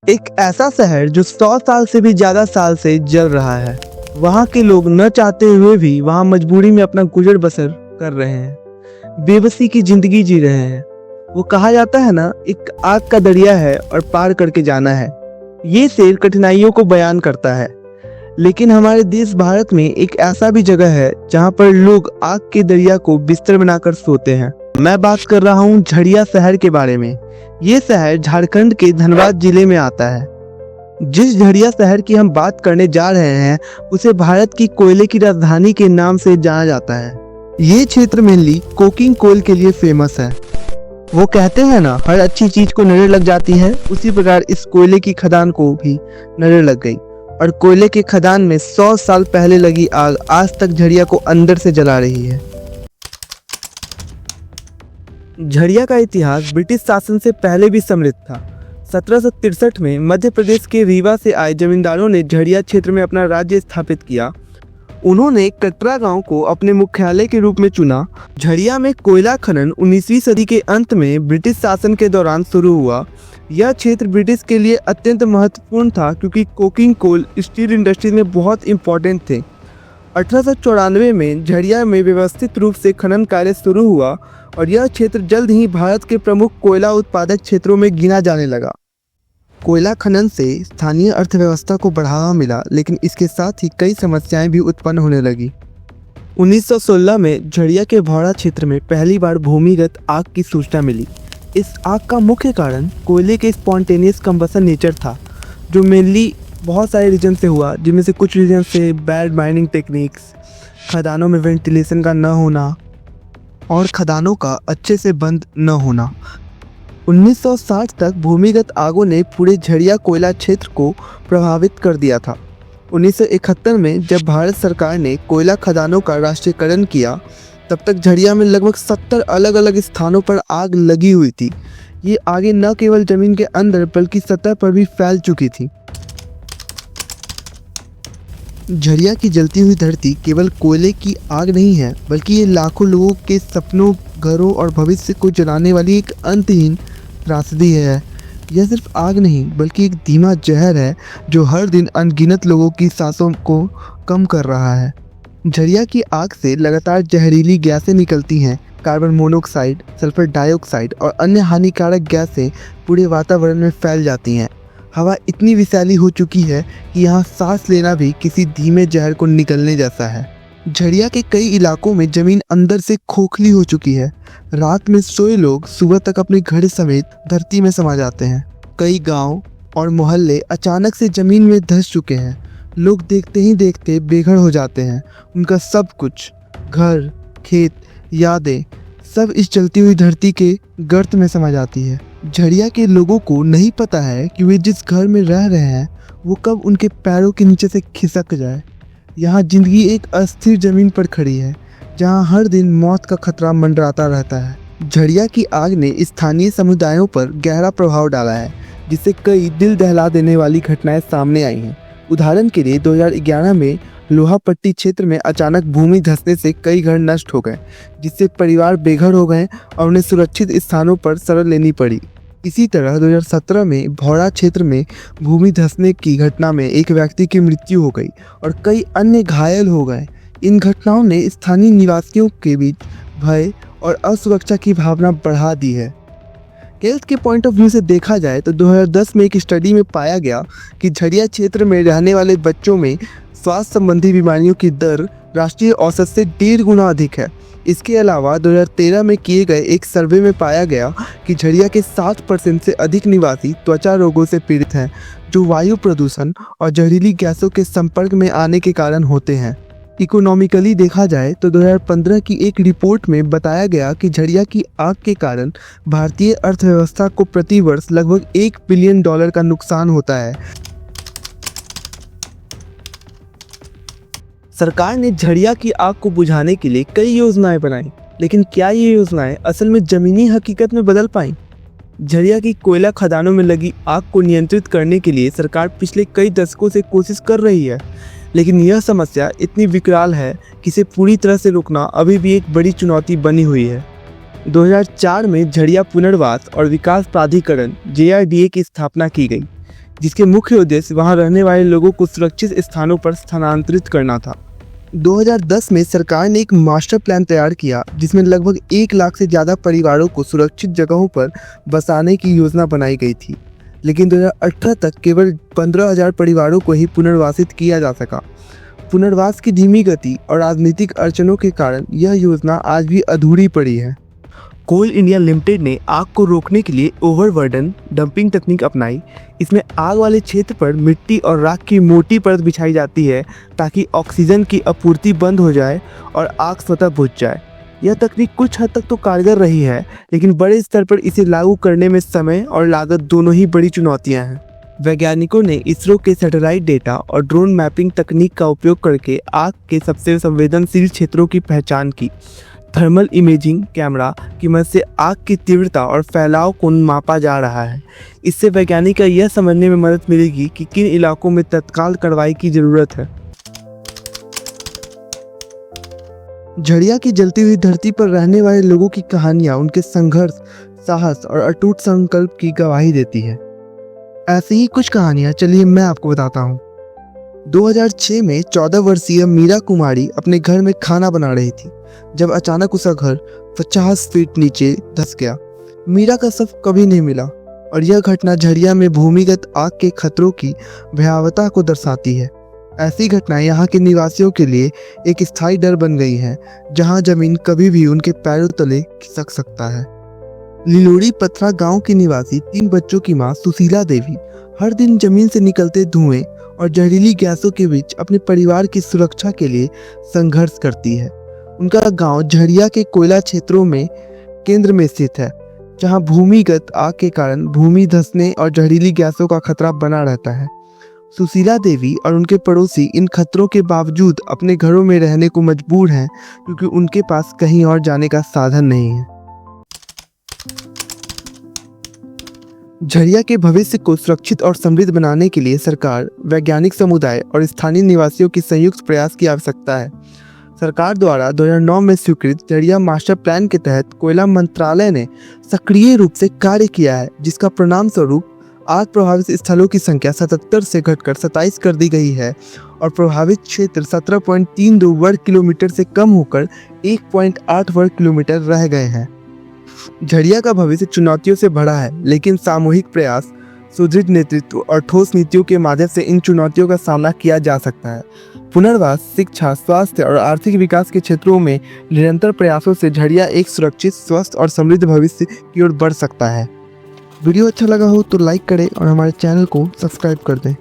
एक ऐसा शहर जो 100 साल से भी ज्यादा साल से जल रहा है। वहाँ के लोग न चाहते हुए भी वहाँ मजबूरी में अपना गुजर बसर कर रहे हैं, बेबसी की जिंदगी जी रहे हैं। वो कहा जाता है ना, एक आग का दरिया है और पार करके जाना है। ये शेर कठिनाइयों को बयान करता है, लेकिन हमारे देश भारत में एक ऐसा भी जगह है जहाँ पर लोग आग के दरिया को बिस्तर बनाकर सोते हैं। मैं बात कर रहा हूँ झड़िया शहर के बारे में। ये शहर झारखंड के धनबाद जिले में आता है। जिस झड़िया शहर की हम बात करने जा रहे हैं उसे भारत की कोयले की राजधानी के नाम से जाना जाता है। ये क्षेत्र मेनली कोकिंग कोल के लिए फेमस है। वो कहते हैं ना, हर अच्छी चीज को नजर लग जाती है, उसी प्रकार इस कोयले की खदान को भी नजर लग गई और कोयले के खदान में 100 साल पहले लगी आग आज तक झड़िया को अंदर से जला रही है। झड़िया का इतिहास ब्रिटिश शासन से पहले भी समृद्ध था। 1763 में मध्य प्रदेश के रीवा से आए जमींदारों ने झड़िया क्षेत्र में अपना राज्य स्थापित किया। उन्होंने कटरा गांव को अपने मुख्यालय के रूप में चुना। झड़िया में कोयला खनन 19वीं सदी के अंत में ब्रिटिश शासन के दौरान शुरू हुआ। यह क्षेत्र ब्रिटिश के लिए अत्यंत महत्वपूर्ण था क्योंकि कोकिंग कोल स्टील इंडस्ट्री में बहुत इंपॉर्टेंट थे। 1894 में झड़िया में व्यवस्थित रूप से खनन कार्य शुरू हुआ और यह क्षेत्र जल्द ही भारत के प्रमुख कोयला उत्पादक क्षेत्रों में गिना जाने लगा। कोयला खनन से स्थानीय अर्थव्यवस्था को बढ़ावा मिला, लेकिन इसके साथ ही कई समस्याएं भी उत्पन्न होने लगी। 1916 में झड़िया के भौरा क्षेत्र में पहली बार भूमिगत आग की सूचना मिली। इस आग का मुख्य कारण कोयले के स्पॉन्टेनियस कंबशन नेचर था, जो मेनली बहुत सारे रीजन से हुआ, जिनमें से कुछ रीजन से बैड माइनिंग टेक्निक्स, खदानों में वेंटिलेशन का न होना और खदानों का अच्छे से बंद न होना। 1960 तक भूमिगत आगों ने पूरे झड़िया कोयला क्षेत्र को प्रभावित कर दिया था। 1971 में जब भारत सरकार ने कोयला खदानों का राष्ट्रीयकरण किया, तब तक झड़िया में लगभग 70 अलग अलग स्थानों पर आग लगी हुई थी। ये आगे न केवल जमीन के अंदर बल्कि सतह पर भी फैल चुकी थी। झड़िया की जलती हुई धरती केवल कोयले की आग नहीं है, बल्कि ये लाखों लोगों के सपनों, घरों और भविष्य को जलाने वाली एक अंतहीन त्रासदी है। यह सिर्फ आग नहीं बल्कि एक धीमा जहर है जो हर दिन अनगिनत लोगों की सांसों को कम कर रहा है। झड़िया की आग से लगातार जहरीली गैसें निकलती हैं। कार्बन मोनोऑक्साइड, सल्फर डाइऑक्साइड और अन्य हानिकारक गैसें पूरे वातावरण में फैल जाती हैं। हवा इतनी विषैली हो चुकी है कि यहाँ सांस लेना भी किसी धीमे जहर को निकलने जैसा है। झड़िया के कई इलाकों में जमीन अंदर से खोखली हो चुकी है। रात में सोए लोग सुबह तक अपने घर समेत धरती में समा जाते हैं। कई गांव और मोहल्ले अचानक से जमीन में धंस चुके हैं। लोग देखते ही देखते बेघर हो जाते हैं। उनका सब कुछ, घर, खेत, यादें, सब इस जलती हुई धरती के गर्त में समा जाती है। झड़िया के लोगों को नहीं पता है कि वे जिस घर में रह रहे हैं वो कब उनके पैरों के नीचे से खिसक जाए। यहाँ जिंदगी एक अस्थिर जमीन पर खड़ी है, जहाँ हर दिन मौत का खतरा मंडराता रहता है। झड़िया की आग ने स्थानीय समुदायों पर गहरा प्रभाव डाला है, जिससे कई दिल दहला देने वाली घटनाएं सामने आई हैं। उदाहरण के लिए 2011 में लोहापट्टी क्षेत्र में अचानक भूमि धंसने से कई घर नष्ट हो गए, जिससे परिवार बेघर हो गए और उन्हें सुरक्षित स्थानों पर शरण लेनी पड़ी। इसी तरह 2017 में भौरा क्षेत्र में भूमि धंसने की घटना में एक व्यक्ति की मृत्यु हो गई और कई अन्य घायल हो गए। इन घटनाओं ने स्थानीय निवासियों के बीच भय और असुरक्षा की भावना बढ़ा दी है। हेल्थ के पॉइंट ऑफ व्यू से देखा जाए तो 2010 में एक स्टडी में पाया गया कि झड़िया क्षेत्र में रहने वाले बच्चों में स्वास्थ्य संबंधी बीमारियों की दर राष्ट्रीय औसत से 1.5 गुना अधिक है। इसके अलावा 2013 में किए गए एक सर्वे में पाया गया कि झड़िया के 60% से अधिक निवासी त्वचा रोगों से पीड़ित हैं, जो वायु प्रदूषण और जहरीली गैसों के संपर्क में आने के कारण होते हैं। इकोनॉमिकली देखा जाए तो 2015 की एक रिपोर्ट में बताया गया कि झड़िया की आग के कारण भारतीय अर्थव्यवस्था को प्रति वर्ष लगभग $1 बिलियन का नुकसान होता है। सरकार ने झड़िया की आग को बुझाने के लिए कई योजनाएं बनाई, लेकिन क्या ये योजनाएं असल में जमीनी हकीकत में बदल पाईं? झड़िया की कोयला खदानों में लगी आग को नियंत्रित करने के लिए सरकार पिछले कई दशकों से कोशिश कर रही है, लेकिन यह समस्या इतनी विकराल है कि इसे पूरी तरह से रोकना अभी भी एक बड़ी चुनौती बनी हुई है। 2004 में झड़िया पुनर्वास और विकास प्राधिकरण JRDA की स्थापना की गई। जिसके मुख्य उद्देश्य वहां रहने वाले लोगों को सुरक्षित स्थानों पर स्थानांतरित करना था। 2010 में सरकार ने एक मास्टर प्लान तैयार किया जिसमें लगभग 1 लाख से ज़्यादा परिवारों को सुरक्षित जगहों पर बसाने की योजना बनाई गई थी, लेकिन 2018 तक केवल 15,000 परिवारों को ही पुनर्वासित किया जा सका। पुनर्वास की धीमी गति और राजनीतिक अड़चनों के कारण यह योजना आज भी अधूरी पड़ी है। कोल इंडिया लिमिटेड ने आग को रोकने के लिए ओवरबर्डन डंपिंग तकनीक अपनाई। इसमें आग वाले क्षेत्र पर मिट्टी और राख की मोटी परत बिछाई जाती है ताकि ऑक्सीजन की आपूर्ति बंद हो जाए और आग स्वतः बुझ जाए। यह तकनीक कुछ हद तक तो कारगर रही है, लेकिन बड़े स्तर पर इसे लागू करने में समय और लागत दोनों ही बड़ी चुनौतियां हैं। वैज्ञानिकों ने इसरो के सैटेलाइट डेटा और ड्रोन मैपिंग तकनीक का उपयोग करके आग के सबसे संवेदनशील क्षेत्रों की पहचान की। थर्मल इमेजिंग कैमरा की मदद से आग की तीव्रता और फैलाव को मापा जा रहा है। इससे वैज्ञानिक को यह समझने में मदद मिलेगी कि किन इलाकों में तत्काल कार्रवाई की जरूरत है। झड़िया की जलती हुई धरती पर रहने वाले लोगों की कहानियां उनके संघर्ष, साहस और अटूट संकल्प की गवाही देती है। ऐसी ही कुछ कहानियां चलिए मैं आपको बताता हूँ। 2006 में 14 वर्षीय मीरा कुमारी अपने घर में खाना बना रही थी जब अचानक उसका घर 50 फीट नीचे धंस गया। मीरा का शव कभी नहीं मिला और यह घटना झड़िया में भूमिगत आग के खतरों की भयावहता को दर्शाती है। ऐसी घटनाएं यहाँ के निवासियों के लिए एक स्थायी डर बन गई है, जहाँ जमीन कभी भी उनके पैरों तले खिसक सकता है। लिलोड़ी पथरा गांव की निवासी 3 बच्चों की मां सुशीला देवी हर दिन जमीन से निकलते धुएं और जहरीली गैसों के बीच अपने परिवार की सुरक्षा के लिए संघर्ष करती है। उनका गांव झड़िया के कोयला क्षेत्रों में केंद्र में स्थित है, जहां भूमिगत आग के कारण भूमि धंसने और जहरीली गैसों का खतरा बना रहता है। सुशीला देवी और उनके पड़ोसी इन खतरों के बावजूद अपने घरों में रहने को मजबूर हैं, क्योंकि उनके पास कहीं और जाने का साधन नहीं है। झड़िया के भविष्य को सुरक्षित और समृद्ध बनाने के लिए सरकार, वैज्ञानिक समुदाय और स्थानीय निवासियों की संयुक्त प्रयास की आवश्यकता है। सरकार द्वारा 2009 में स्वीकृत झड़िया मास्टर प्लान के तहत कोयला मंत्रालय ने सक्रिय रूप से कार्य किया है, जिसका परिणाम स्वरूप आग प्रभावित स्थलों की संख्या 77 से घटकर 27 कर दी गई है और प्रभावित क्षेत्र 17.32 वर्ग किलोमीटर से कम होकर 1.8 वर्ग किलोमीटर रह गए हैं। झड़िया का भविष्य चुनौतियों से भरा है, लेकिन सामूहिक प्रयास, सुदृढ़ नेतृत्व और ठोस नीतियों के माध्यम से इन चुनौतियों का सामना किया जा सकता है। पुनर्वास, शिक्षा, स्वास्थ्य और आर्थिक विकास के क्षेत्रों में निरंतर प्रयासों से झड़िया एक सुरक्षित, स्वस्थ और समृद्ध भविष्य की ओर बढ़ सकता है। वीडियो अच्छा लगा हो तो लाइक करें और हमारे चैनल को सब्सक्राइब कर दें।